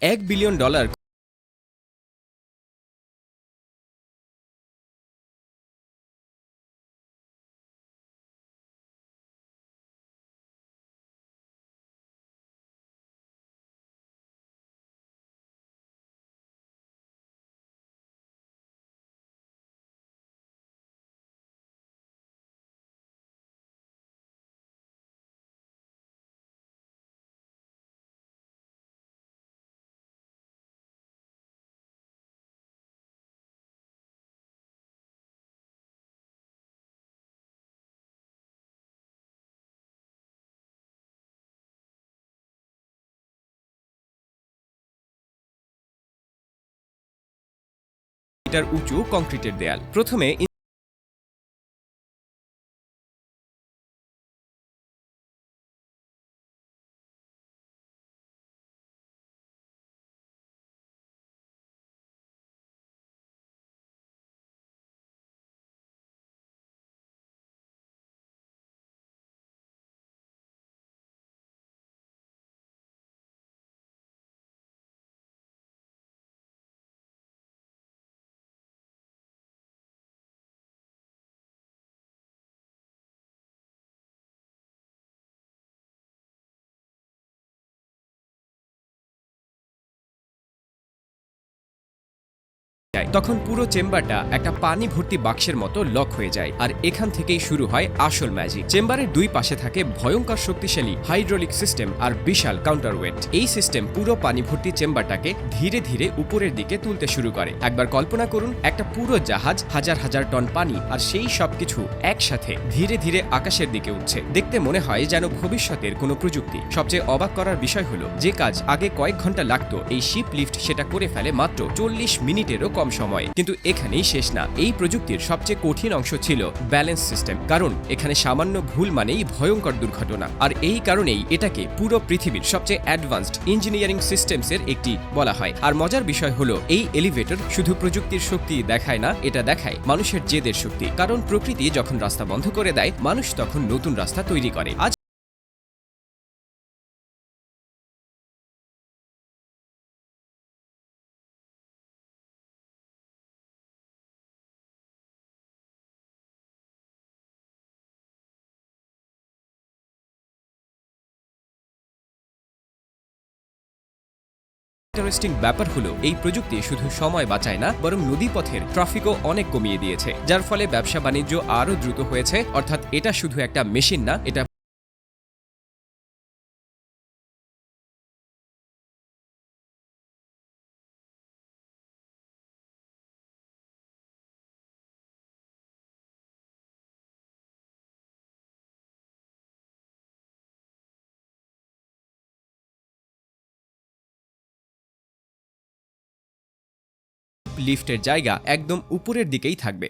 $1 billion metre উঁচু কংক্রিটের দেয়াল। প্রথমে তখন পুরো চেম্বারটা একটা পানি ভর্তি বাক্সের মতো লক হয়ে যায়, আর এখান থেকেই শুরু হয় আসল ম্যাজিক। চেম্বারের দুই পাশে থাকে ভয়ঙ্কর শক্তিশালী হাইড্রোলিক সিস্টেম আর বিশাল কাউন্টারওয়েট। এই সিস্টেম পুরো পানি ভর্তি চেম্বারটাকে ধীরে ধীরে উপরের দিকে তুলতে শুরু করে। একবার কল্পনা করুন, একটা পুরো জাহাজ, হাজার হাজার টন পানি, আর সেই সবকিছু একসাথে ধীরে ধীরে আকাশের দিকে উঠছে। দেখতে মনে হয় যেন ভবিষ্যতের কোনো প্রযুক্তি। সবচেয়ে অবাক করার বিষয় হলো, যে কাজ আগে কয়েক ঘন্টা লাগতো, এই শিপ লিফট সেটা করে ফেলে মাত্র 40 মিনিটেরও কম সময়। কিন্তু এখানেই শেষ না। এই প্রযুক্তির সবচেয়ে কঠিন অংশ ছিল ব্যালেন্স সিস্টেম, কারণ এখানে সামান্য ভুল মানেই ভয়ঙ্কর দুর্ঘটনা। আর এই কারণেই এটাকে পুরো পৃথিবীর সবচেয়ে অ্যাডভান্সড ইঞ্জিনিয়ারিং সিস্টেমসের একটি বলা হয়। আর মজার বিষয় হলো, এই এলিভেটর শুধু প্রযুক্তির শক্তি দেখায় না, এটা দেখায় মানুষের জেদের শক্তি। কারণ প্রকৃতি যখন রাস্তা বন্ধ করে দেয়, মানুষ তখন নতুন রাস্তা তৈরি করে। আজ ইন্টারেস্টিং ব্যাপার হলো, এই প্রযুক্তি শুধু সময় বাঁচায় না, বরং নদীপথের ট্রাফিকও অনেক কমিয়ে দিয়েছে, যার ফলে ব্যবসা বাণিজ্য আরও দ্রুত হয়েছে। অর্থাৎ এটা শুধু একটা মেশিন না, এটা লিফটের জায়গা একদম উপরের দিকেই থাকবে।